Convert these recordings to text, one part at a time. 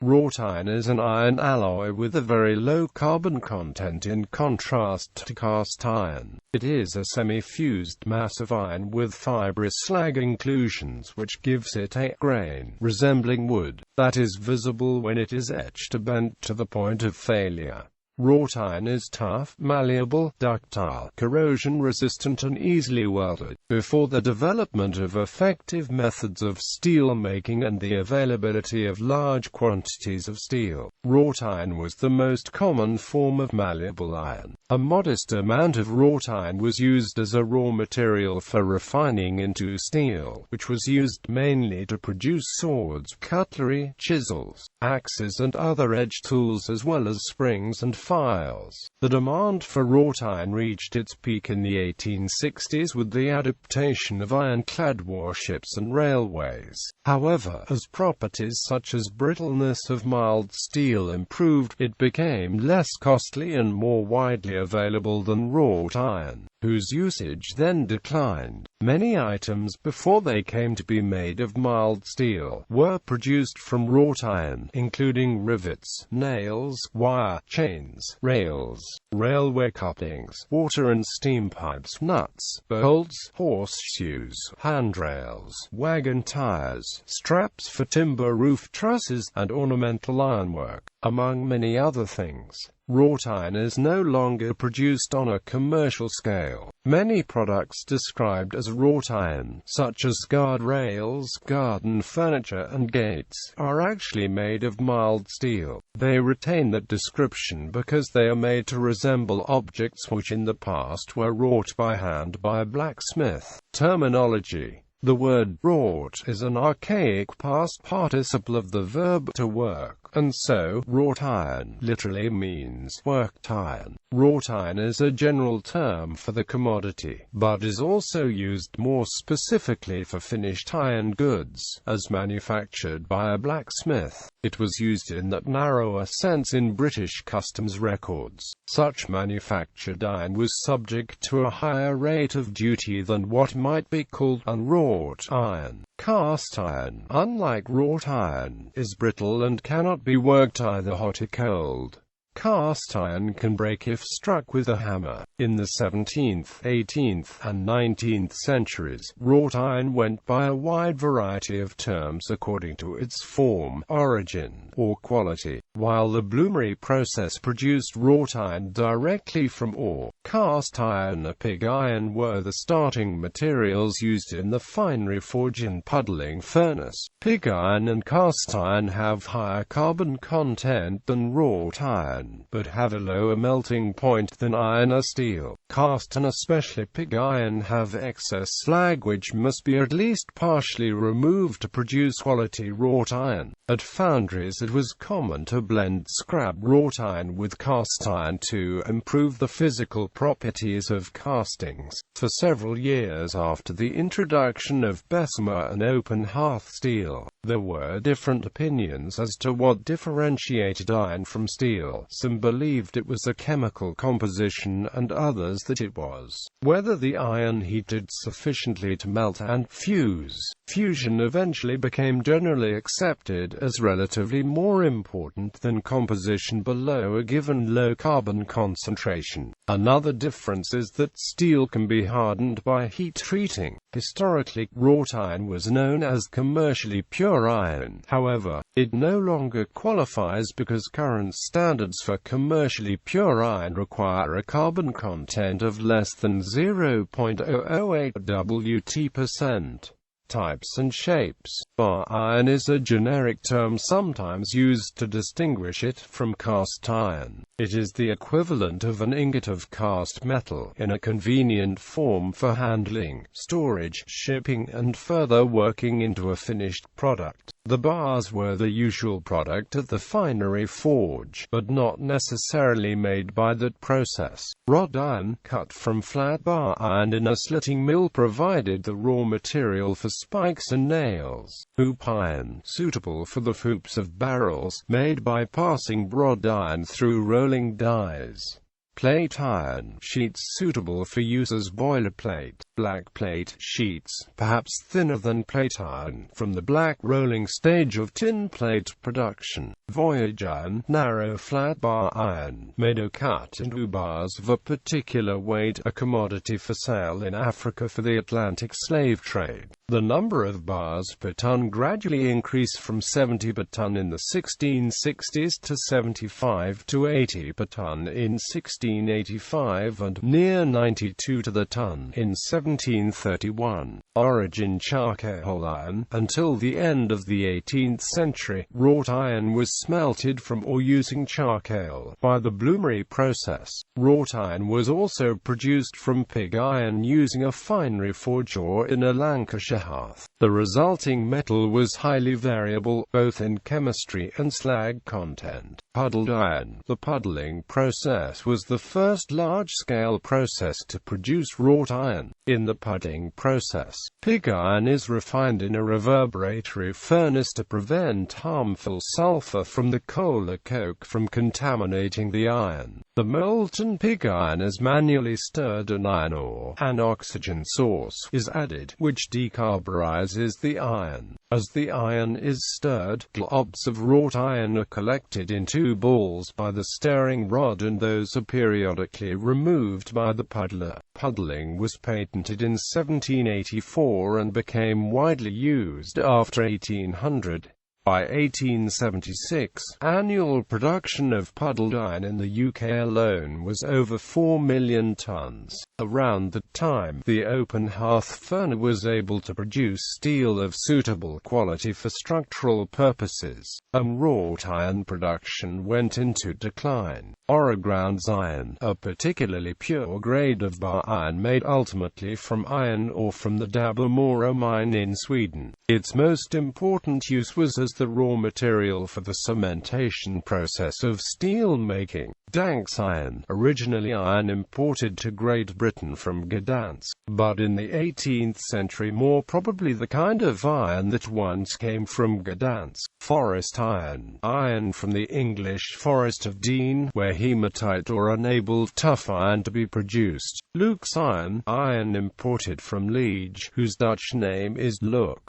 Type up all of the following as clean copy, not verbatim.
Wrought iron is an iron alloy with a very low carbon content in contrast to cast iron. It is a semi-fused mass of iron with fibrous slag inclusions which gives it a grain, resembling wood, that is visible when it is etched or bent to the point of failure. Wrought iron is tough, malleable, ductile, corrosion-resistant and easily welded. Before the development of effective methods of steelmaking and the availability of large quantities of steel, wrought iron was the most common form of malleable iron. A modest amount of wrought iron was used as a raw material for refining into steel, which was used mainly to produce swords, cutlery, chisels, axes and other edge tools as well as springs and files. The demand for wrought iron reached its peak in the 1860s with the adaptation of ironclad warships and railways. However, as properties such as brittleness of mild steel improved, it became less costly and more widely available than wrought iron, whose usage then declined. Many items before they came to be made of mild steel were produced from wrought iron, including rivets, nails, wire, chains, rails, railway couplings, water and steam pipes, nuts, bolts, horseshoes, handrails, wagon tires, straps for timber roof trusses, and ornamental ironwork, among many other things. Wrought iron is no longer produced on a commercial scale. Many products described as wrought iron, such as guardrails, garden furniture and gates, are actually made of mild steel. They retain that description because they are made to resemble objects which in the past were wrought by hand by a blacksmith. Terminology. The word wrought is an archaic past participle of the verb to work, and so, wrought iron literally means worked iron. Wrought iron is a general term for the commodity, but is also used more specifically for finished iron goods, as manufactured by a blacksmith. It was used in that narrower sense in British customs records. Such manufactured iron was subject to a higher rate of duty than what might be called unwrought iron. Cast iron, unlike wrought iron, is brittle and cannot be worked either hot or cold. Cast iron can break if struck with a hammer. In the 17th, 18th, and 19th centuries, wrought iron went by a wide variety of terms according to its form, origin, or quality. While the bloomery process produced wrought iron directly from ore, cast iron or pig iron were the starting materials used in the finery forge and puddling furnace. Pig iron and cast iron have higher carbon content than wrought iron, but have a lower melting point than iron or steel. Cast and especially pig iron have excess slag which must be at least partially removed to produce quality wrought iron. At foundries it was common to blend scrap wrought iron with cast iron to improve the physical properties of castings. For several years after the introduction of Bessemer and open hearth steel, there were different opinions as to what differentiated iron from steel. Some believed it was a chemical composition and others that it was whether the iron heated sufficiently to melt and fuse. Fusion eventually became generally accepted as relatively more important than composition below a given low carbon concentration. Another difference is that steel can be hardened by heat treating. Historically, wrought iron was known as commercially pure iron. However, it no longer qualifies because current standards for commercially pure iron require a carbon content of less than 0.008 Wt%. Types and shapes. Bar iron is a generic term sometimes used to distinguish it from cast iron. It is the equivalent of an ingot of cast metal, in a convenient form for handling, storage, shipping and further working into a finished product. The bars were the usual product at the finery forge, but not necessarily made by that process. Rod iron, cut from flat bar iron in a slitting mill, provided the raw material for spikes and nails. Hoop iron, suitable for the hoops of barrels, made by passing rod iron through rolling dies. plate iron sheets suitable for use as boilerplate, black plate sheets, perhaps thinner than plate iron, from the black rolling stage of tin plate production, voyage iron, narrow flat bar iron, made of cut into bars of a particular weight, a commodity for sale in Africa for the Atlantic slave trade. The number of bars per ton gradually increased from 70 per ton in the 1660s to 75 to 80 per ton in 1685 and near 92 to the ton in 1731. Origin: charcoal iron. Until the end of the 18th century, wrought iron was smelted from or using charcoal by the bloomery process. Wrought iron was also produced from pig iron using a finery forge or in a Lancashire hearth. The resulting metal was highly variable, both in chemistry and slag content. Puddled iron. The puddling process was the first large-scale process to produce wrought iron. In the pudding process, pig iron is refined in a reverberatory furnace to prevent harmful sulfur from the coal or coke from contaminating the iron. The molten pig iron is manually stirred and iron ore, an oxygen source, is added, which decarburizes the iron. As the iron is stirred, globs of wrought iron are collected in two balls by the stirring rod, and those are periodically removed by the puddler. Puddling was patented in 1784 and became widely used after 1800. By 1876, annual production of puddled iron in the UK alone was over 4 million tons. Around that time, the open hearth furnace was able to produce steel of suitable quality for structural purposes, and wrought iron production went into decline. Ore-ground iron, a particularly pure grade of bar iron made ultimately from iron ore from the Dabamora mine in Sweden. Its most important use was as the raw material for the cementation process of steel making. Danks iron, originally iron imported to Great Britain from Gdansk, but in the 18th century more probably the kind of iron that once came from Gdansk. Forest iron, iron from the English Forest of Dean, where hematite or enabled tough iron to be produced. Luke's iron, iron imported from Liege, whose Dutch name is Look.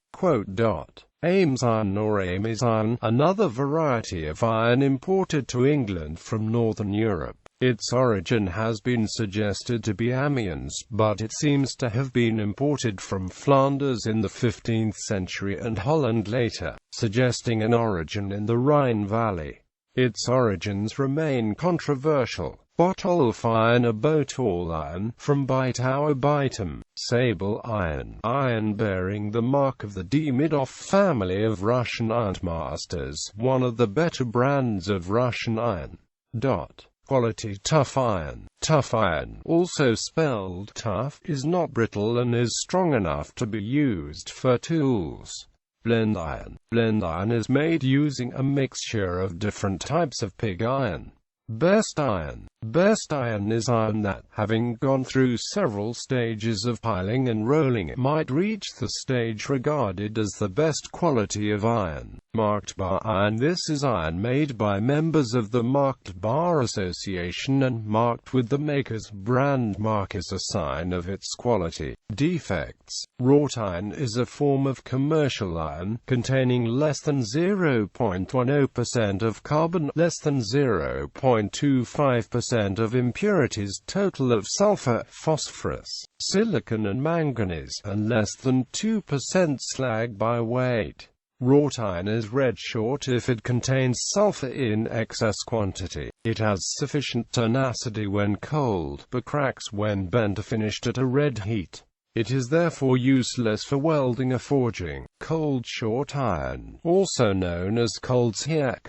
Ames iron or Ames iron, another variety of iron imported to England from northern Europe. Its origin has been suggested to be Amiens, but it seems to have been imported from Flanders in the 15th century and Holland later, suggesting an origin in the Rhine Valley. Its origins remain controversial. Botolph iron or Botol iron, from Bitow or Bitum. Sable iron, iron bearing the mark of the Demidov family of Russian ironmasters, one of the better brands of Russian iron. Quality tough iron. Tough iron, also spelled tough, is not brittle and is strong enough to be used for tools. Blend iron. Blend iron is made using a mixture of different types of pig iron. Best iron. Best iron is iron that, having gone through several stages of piling and rolling, might reach the stage regarded as the best quality of iron. Marked bar iron. This is iron made by members of the Marked Bar Association and marked with the maker's brand mark as a sign of its quality. Defects. Wrought iron is a form of commercial iron, containing less than 0.10% of carbon, less than 0.25% of impurities total of sulfur, phosphorus, silicon and manganese, and less than 2% slag by weight. Wrought iron is red short if it contains sulfur in excess quantity. It has sufficient tenacity when cold, but cracks when bent or finished at a red heat. It is therefore useless for welding or forging. Cold short iron, also known as Kolshire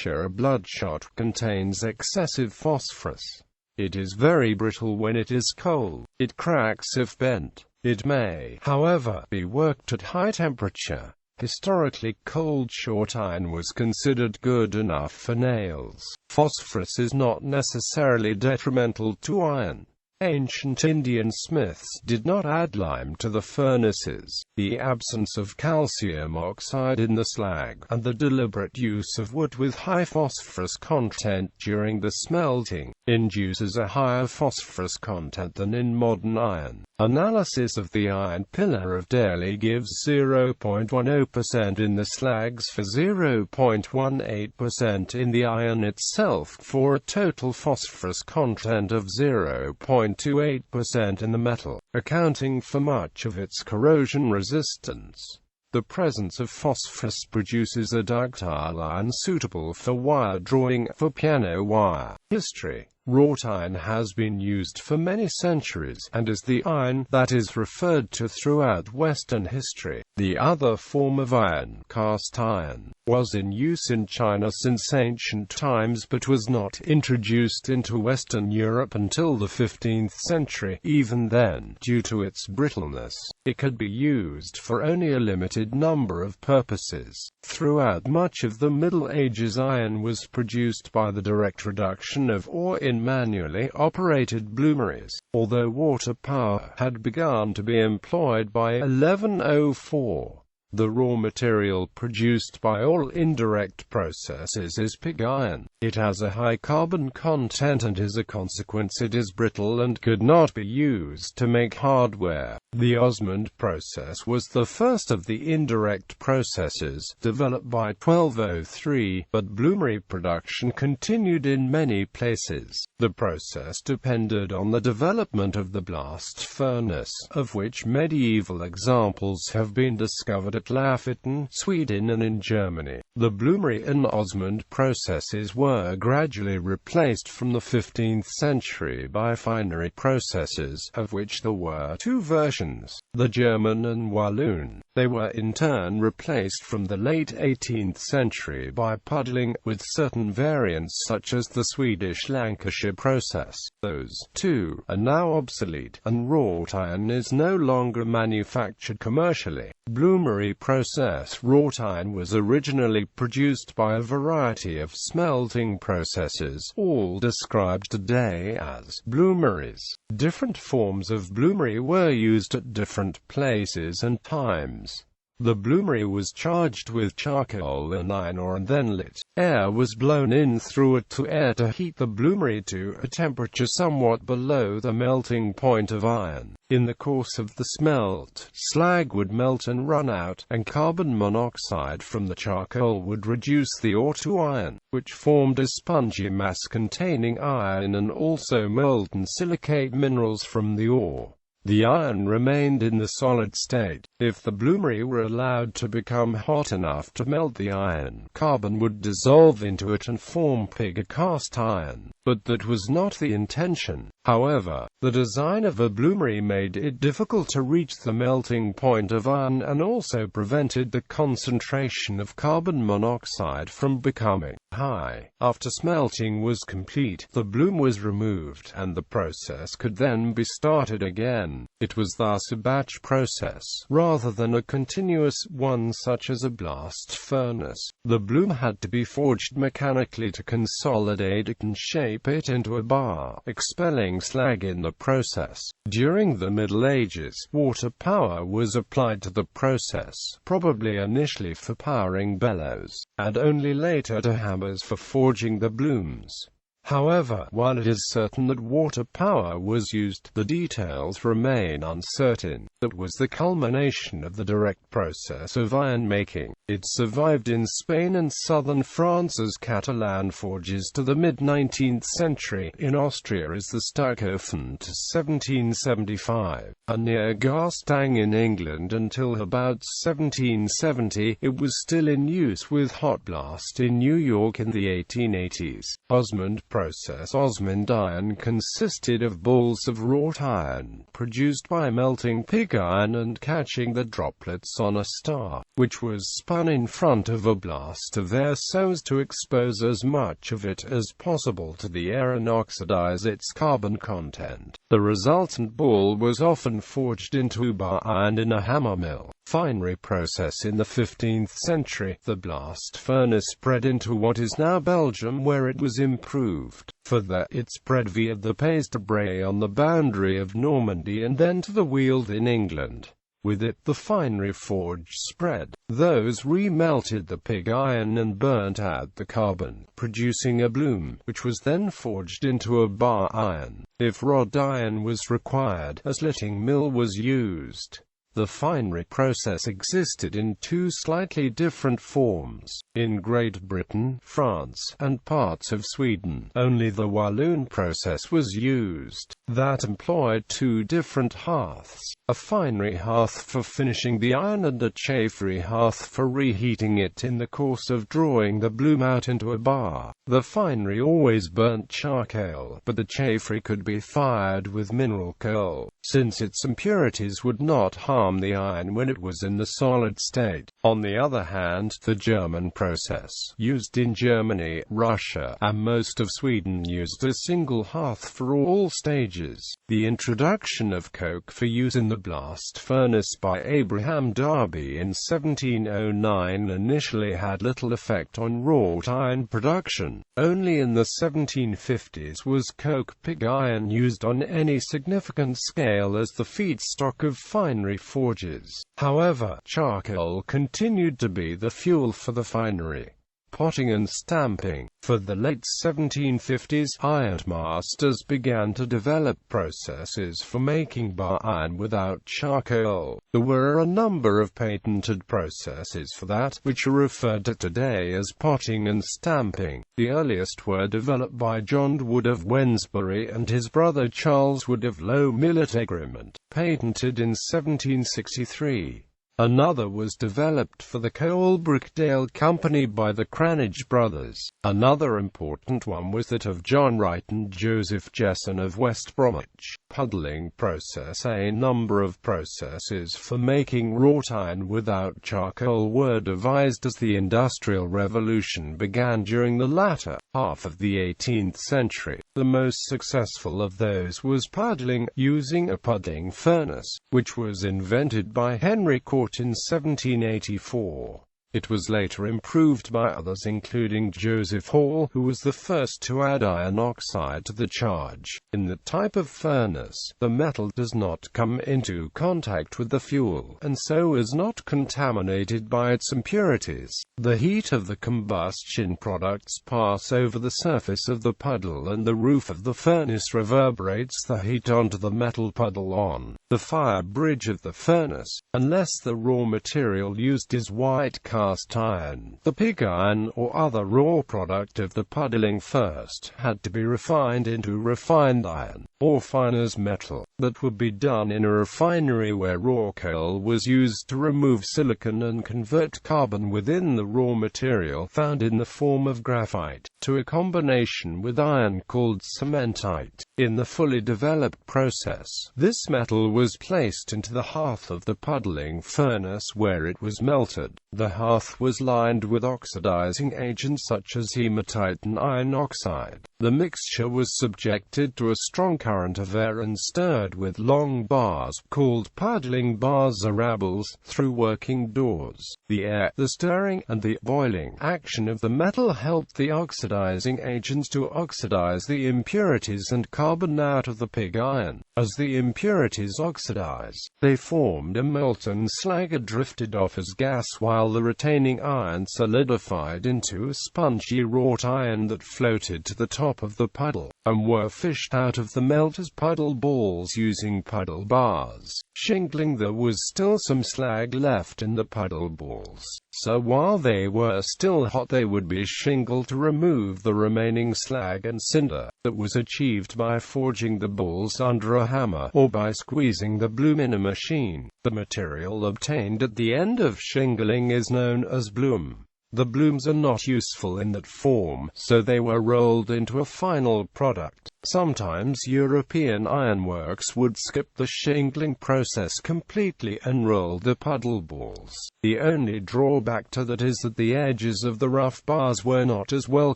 or bloodshot, contains excessive phosphorus. It is very brittle when it is cold. It cracks if bent. It may, however, be worked at high temperature. Historically, cold short iron was considered good enough for nails. Phosphorus is not necessarily detrimental to iron. Ancient Indian smiths did not add lime to the furnaces. The absence of calcium oxide in the slag, and the deliberate use of wood with high phosphorus content during the smelting, induces a higher phosphorus content than in modern iron. Analysis of the iron pillar of Delhi gives 0.10% in the slags for 0.18% in the iron itself, for a total phosphorus content of 0.28% in the metal, accounting for much of its corrosion resistance. The presence of phosphorus produces a ductile iron suitable for wire drawing, for piano wire. History. Wrought iron has been used for many centuries, and is the iron that is referred to throughout Western history. The other form of iron, cast iron, was in use in China since ancient times but was not introduced into Western Europe until the 15th century. Even then, due to its brittleness, it could be used for only a limited number of purposes. Throughout much of the Middle Ages, iron was produced by the direct reduction of ore in manually operated bloomeries, although water power had begun to be employed by 1104. The raw material produced by all indirect processes is pig iron. It has a high carbon content and as a consequence it is brittle and could not be used to make hardware. The Osmond process was the first of the indirect processes, developed by 1203, but bloomery production continued in many places. The process depended on the development of the blast furnace, of which medieval examples have been discovered at Lafitten, Sweden and in Germany. The bloomery and Osmond processes were gradually replaced from the 15th century by finery processes, of which there were two versions, the German and Walloon. They were in turn replaced from the late 18th century by puddling, with certain variants such as the Swedish Lancashire process. Those, too, are now obsolete, and wrought iron is no longer manufactured commercially. Bloomery process. Wrought iron was originally produced by a variety of smelting processes, all described today as bloomeries. Different forms of bloomery were used at different places and times. The bloomery was charged with charcoal and iron ore and then lit. Air was blown in through it to air to heat the bloomery to a temperature somewhat below the melting point of iron. In the course of the smelt, slag would melt and run out, and carbon monoxide from the charcoal would reduce the ore to iron, which formed a spongy mass containing iron and also molten silicate minerals from the ore. The iron remained in the solid state. If the bloomery were allowed to become hot enough to melt the iron, carbon would dissolve into it and form pig cast iron. But that was not the intention. However, the design of a bloomery made it difficult to reach the melting point of iron and also prevented the concentration of carbon monoxide from becoming high. After smelting was complete, the bloom was removed, and the process could then be started again. It was thus a batch process, rather than a continuous one such as a blast furnace. The bloom had to be forged mechanically to consolidate it and shape it into a bar, expelling slag in the process. During the Middle Ages, water power was applied to the process, probably initially for powering bellows, and only later to hammers for forging the blooms. However, while it is certain that water power was used, the details remain uncertain. That was the culmination of the direct process of iron making. It survived in Spain and southern France as Catalan forges to the mid-19th century, in Austria as the Stuckofen to 1775, and near Garstang in England until about 1770. It was still in use with hot blast in New York in the 1880s. Osmond process. Osmond iron consisted of balls of wrought iron, produced by melting pig iron and catching the droplets on a star, which was spun in front of a blast of air so as to expose as much of it as possible to the air and oxidize its carbon content. The resultant ball was often forged into bar iron in a hammer mill. finery process in the 15th century. The blast furnace spread into what is now Belgium, where it was improved. Further, it spread via the Pays de Bray on the boundary of Normandy and then to the Weald in England. With it, the finery forge spread. Those remelted the pig iron and burnt out the carbon, producing a bloom, which was then forged into a bar iron. If wrought iron was required, a slitting mill was used. The finery process existed in two slightly different forms. In Great Britain, France, and parts of Sweden, only the Walloon process was used. That employed two different hearths, a finery hearth for finishing the iron and a chafery hearth for reheating it in the course of drawing the bloom out into a bar. The finery always burnt charcoal, but the chafery could be fired with mineral coal, since its impurities would not harm the iron when it was in the solid state. On the other hand, the German process, used in Germany, Russia, and most of Sweden, used a single hearth for all stages. The introduction of coke for use in the blast furnace by Abraham Darby in 1709 initially had little effect on wrought iron production. Only in the 1750s was coke pig iron used on any significant scale as the feedstock of finery forges. However, charcoal continued to be the fuel for the finery. Potting and stamping. For the late 1750s, ironmasters began to develop processes for making bar iron without charcoal. There were a number of patented processes for that, which are referred to today as potting and stamping. The earliest were developed by John Wood of Wensbury and his brother Charles Wood of Low Millet Egrement, patented in 1763. Another was developed for the Coalbrookdale Company by the Cranage brothers. Another important one was that of John Wright and Joseph Jesson of West Bromwich. Puddling process. A number of processes for making wrought iron without charcoal were devised as the Industrial Revolution began during the latter half of the 18th century. The most successful of those was puddling, using a puddling furnace, which was invented by Henry Court in 1784. It was later improved by others including Joseph Hall, who was the first to add iron oxide to the charge. In the type of furnace, the metal does not come into contact with the fuel, and so is not contaminated by its impurities. The heat of the combustion products pass over the surface of the puddle and the roof of the furnace reverberates the heat onto the metal puddle on the fire bridge of the furnace. Unless the raw material used is white cast iron, the pig iron or other raw product of the puddling first had to be refined into refined iron, or finer's metal. That would be done in a refinery where raw coal was used to remove silicon and convert carbon within the raw material found in the form of graphite, to a combination with iron called cementite. In the fully developed process, this metal was placed into the hearth of the puddling furnace where it was melted. The hearth was lined with oxidizing agents such as hematite and iron oxide. The mixture was subjected to a strong current of air and stirred with long bars, called puddling bars or rabbles, through working doors. The air, the stirring, and the boiling action of the metal helped the oxidizing agents to oxidize the impurities and carbon out of the pig iron. As the impurities oxidized, they formed a molten slag and drifted off as gas, while the retaining iron solidified into a spongy wrought iron that floated to the top of the puddle, and were fished out of the melt as puddle balls using puddle bars. Shingling. There was still some slag left in the puddle balls, so while they were still hot they would be shingled to remove the remaining slag and cinder. That was achieved by forging the balls under a hammer, or by squeezing the bloom in a machine. The material obtained at the end of shingling is known as bloom. The blooms are not useful in that form, so they were rolled into a final product. Sometimes European ironworks would skip the shingling process completely and roll the puddle balls. The only drawback to that is that the edges of the rough bars were not as well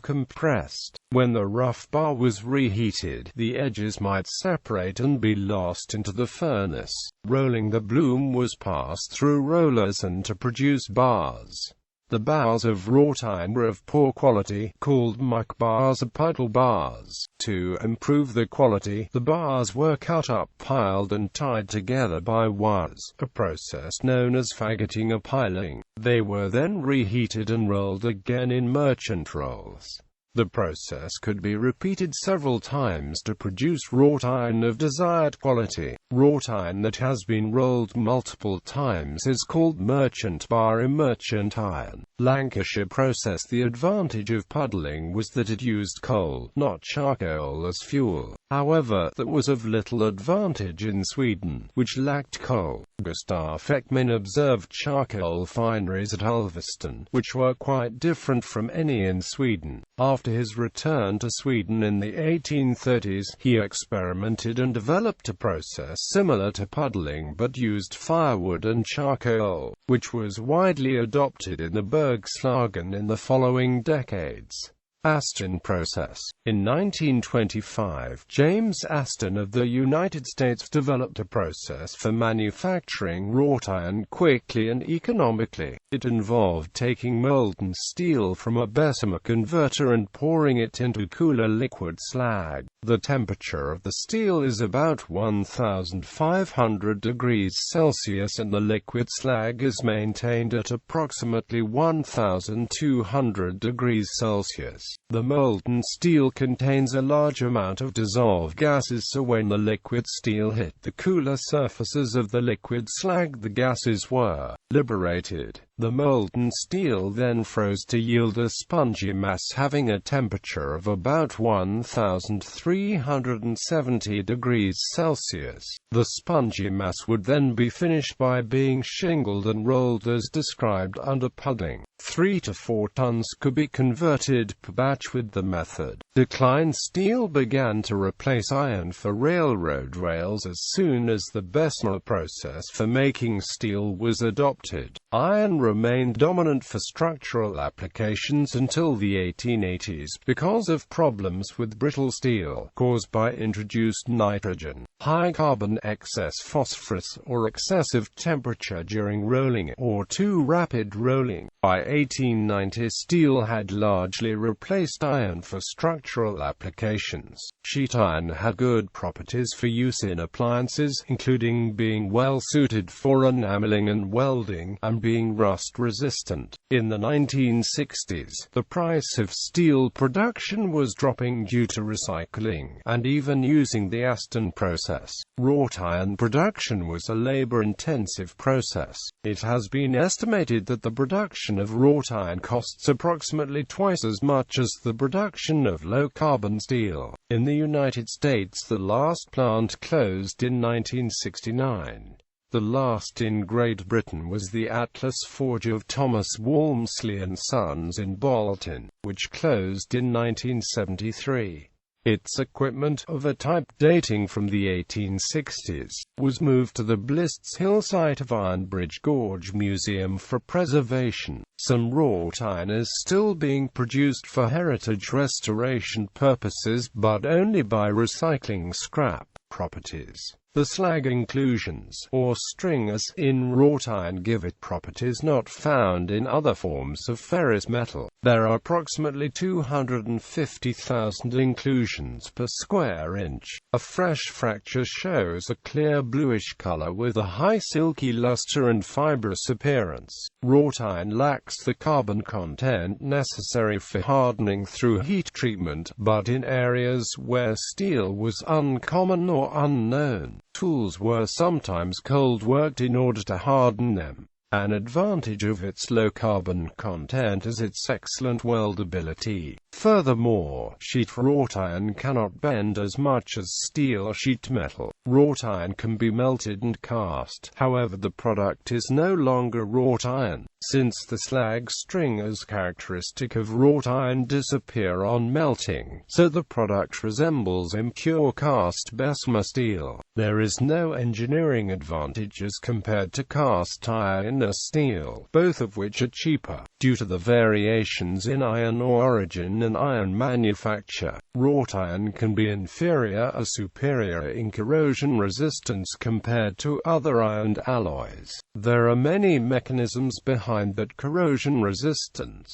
compressed. When the rough bar was reheated, the edges might separate and be lost into the furnace. Rolling the bloom was passed through rollers and to produce bars. The bars of wrought iron were of poor quality, called muck bars or puddle bars. To improve the quality, the bars were cut up, piled and tied together by wires, a process known as faggoting or piling. They were then reheated and rolled again in merchant rolls. The process could be repeated several times to produce wrought iron of desired quality. Wrought iron that has been rolled multiple times is called merchant bar or merchant iron. Lancashire process. The advantage of puddling was that it used coal, not charcoal, as fuel. However, that was of little advantage in Sweden, which lacked coal. Gustav Ekman observed charcoal fineries at Ulverston, which were quite different from any in Sweden. After his return to Sweden in the 1830s, he experimented and developed a process similar to puddling but used firewood and charcoal, which was widely adopted in the Bergslagen in the following decades. Aston process. In 1925, James Aston of the United States developed a process for manufacturing wrought iron quickly and economically. It involved taking molten steel from a Bessemer converter and pouring it into cooler liquid slag. The temperature of the steel is about 1500 degrees Celsius and the liquid slag is maintained at approximately 1200 degrees Celsius. The molten steel contains a large amount of dissolved gases, so when the liquid steel hit the cooler surfaces of the liquid slag, the gases were liberated. The molten steel then froze to yield a spongy mass having a temperature of about 1370 degrees Celsius. The spongy mass would then be finished by being shingled and rolled as described under puddling. 3 to 4 tons could be converted per batch with the method. Declined steel began to replace iron for railroad rails as soon as the Bessemer process for making steel was adopted. Iron remained dominant for structural applications until the 1880s because of problems with brittle steel caused by introduced nitrogen, high carbon, excess phosphorus, or excessive temperature during rolling or too rapid rolling. By 1890, steel had largely replaced iron for structural applications. Sheet iron had good properties for use in appliances, including being well suited for enameling and welding, and being rust-resistant. In the 1960s, the price of steel production was dropping due to recycling, and even using the Aston process. Wrought iron production was a labor-intensive process. It has been estimated that the production of wrought iron costs approximately twice as much as the production of low-carbon steel. In the United States, the last plant closed in 1969. The last in Great Britain was the Atlas Forge of Thomas Walmsley and Sons in Bolton, which closed in 1973. Its equipment, of a type dating from the 1860s, was moved to the Blists Hill site of Iron Bridge Gorge Museum for preservation. Some wrought iron is still being produced for heritage restoration purposes, but only by recycling scrap. Properties. The slag inclusions, or stringers, in wrought iron give it properties not found in other forms of ferrous metal. There are approximately 250,000 inclusions per square inch. A fresh fracture shows a clear bluish color with a high silky luster and fibrous appearance. Wrought iron lacks the carbon content necessary for hardening through heat treatment, but in areas where steel was uncommon or unknown, tools were sometimes cold-worked in order to harden them. An advantage of its low carbon content is its excellent weldability. Furthermore, sheet wrought iron cannot bend as much as steel sheet metal. Wrought iron can be melted and cast. However, the product is no longer wrought iron, since the slag stringers characteristic of wrought iron disappear on melting, so the product resembles impure cast Bessemer steel. There is no engineering advantage as compared to cast iron or steel, both of which are cheaper, due to the variations in iron origin and iron manufacture. Wrought iron can be inferior or superior in corrosion resistance compared to other iron alloys. There are many mechanisms behind that corrosion resistance.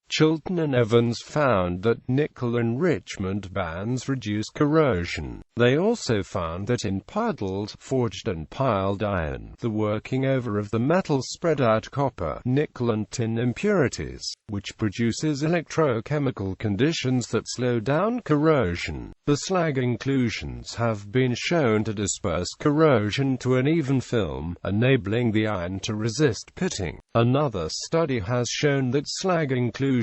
Chilton and Evans found that nickel enrichment bands reduce corrosion. They also found that in puddled, forged and piled iron, the working over of the metal spread out copper, nickel and tin impurities, which produces electrochemical conditions that slow down corrosion. The slag inclusions have been shown to disperse corrosion to an even film, enabling the iron to resist pitting. Another study has shown that slag inclusions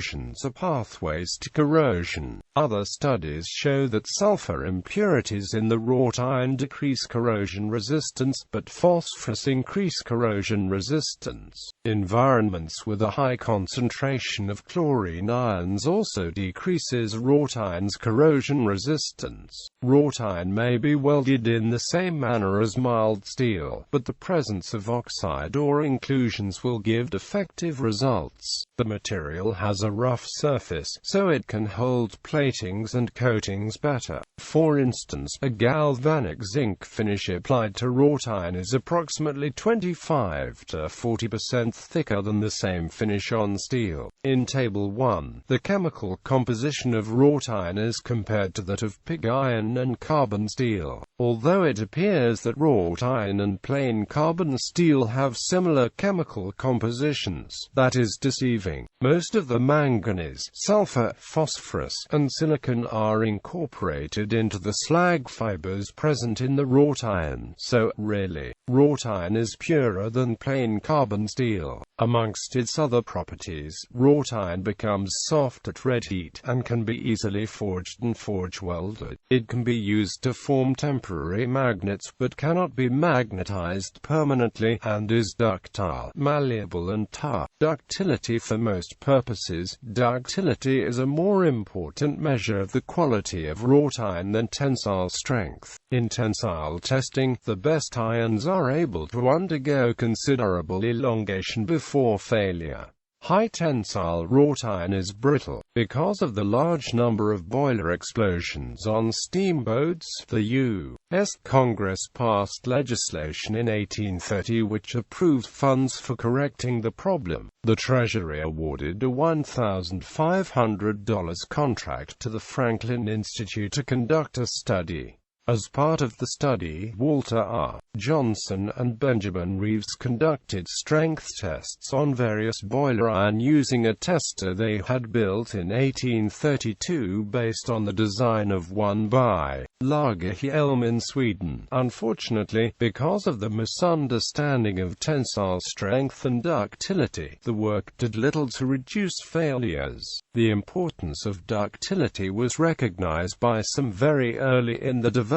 are pathways to corrosion. Other studies show that sulfur impurities in the wrought iron decrease corrosion resistance, but phosphorus increase corrosion resistance. Environments with a high concentration of chlorine ions also decreases wrought iron's corrosion resistance. Wrought iron may be welded in the same manner as mild steel, but the presence of oxide or inclusions will give defective results. The material has a rough surface, so it can hold platings and coatings better. For instance, a galvanic zinc finish applied to wrought iron is approximately 25 to 40% thicker than the same finish on steel. In Table 1, the chemical composition of wrought iron is compared to that of pig iron and carbon steel. Although it appears that wrought iron and plain carbon steel have similar chemical compositions, that is deceiving. Most of the manganese, sulfur, phosphorus, and silicon are incorporated into the slag fibers present in the wrought iron, so, really, wrought iron is purer than plain carbon steel. Amongst its other properties, wrought iron becomes soft at red heat, and can be easily forged and forge-welded. It can be used to form temporary magnets, but cannot be magnetized permanently, and is ductile, malleable and tough. Ductility. For most purposes, ductility is a more important measure of the quality of wrought iron than tensile strength. In tensile testing, the best irons are able to undergo considerable elongation before failure. High tensile wrought iron is brittle. Because of the large number of boiler explosions on steamboats, the U.S. Congress passed legislation in 1830 which approved funds for correcting the problem. The Treasury awarded a $1,500 contract to the Franklin Institute to conduct a study. As part of the study, Walter R. Johnson and Benjamin Reeves conducted strength tests on various boiler iron using a tester they had built in 1832 based on the design of one by Lagerhielm in Sweden. Unfortunately, because of the misunderstanding of tensile strength and ductility, the work did little to reduce failures. The importance of ductility was recognized by some very early in the development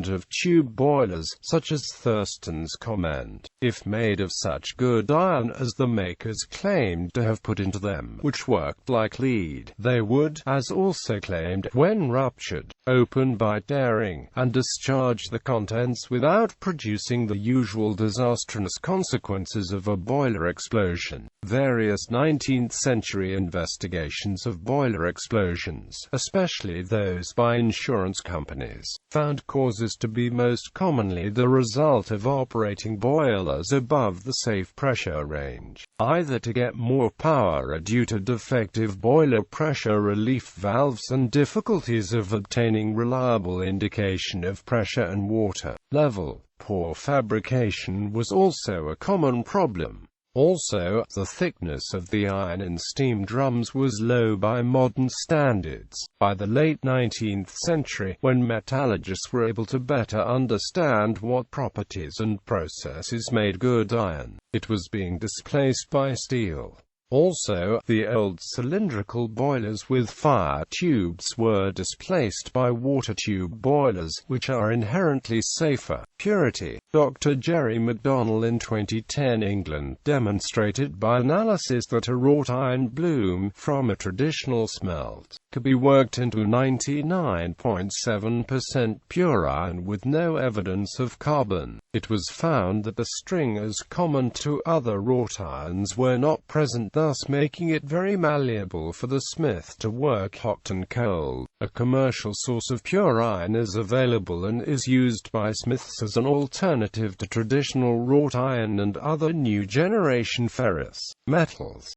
of tube boilers, such as Thurston's comment, "If made of such good iron as the makers claimed to have put into them, which worked like lead, they would, as also claimed, when ruptured, open by tearing, and discharge the contents without producing the usual disastrous consequences of a boiler explosion." Various 19th-century investigations of boiler explosions, especially those by insurance companies, found causes to be most commonly the result of operating boilers above the safe pressure range, either to get more power or due to defective boiler pressure relief valves and difficulties of obtaining reliable indication of pressure and water level. Poor fabrication was also a common problem. Also, the thickness of the iron in steam drums was low by modern standards. By the late 19th century, when metallurgists were able to better understand what properties and processes made good iron, it was being displaced by steel. Also, the old cylindrical boilers with fire tubes were displaced by water tube boilers, which are inherently safer. Purity. Dr. Jerry McDonnell in 2010 England demonstrated by analysis that a wrought iron bloom from a traditional smelt could be worked into 99.7% pure iron with no evidence of carbon. It was found that the stringers common to other wrought irons were not present, thus making it very malleable for the smith to work hot and cold. A commercial source of pure iron is available and is used by smiths as an alternative to traditional wrought iron and other new generation ferrous metals.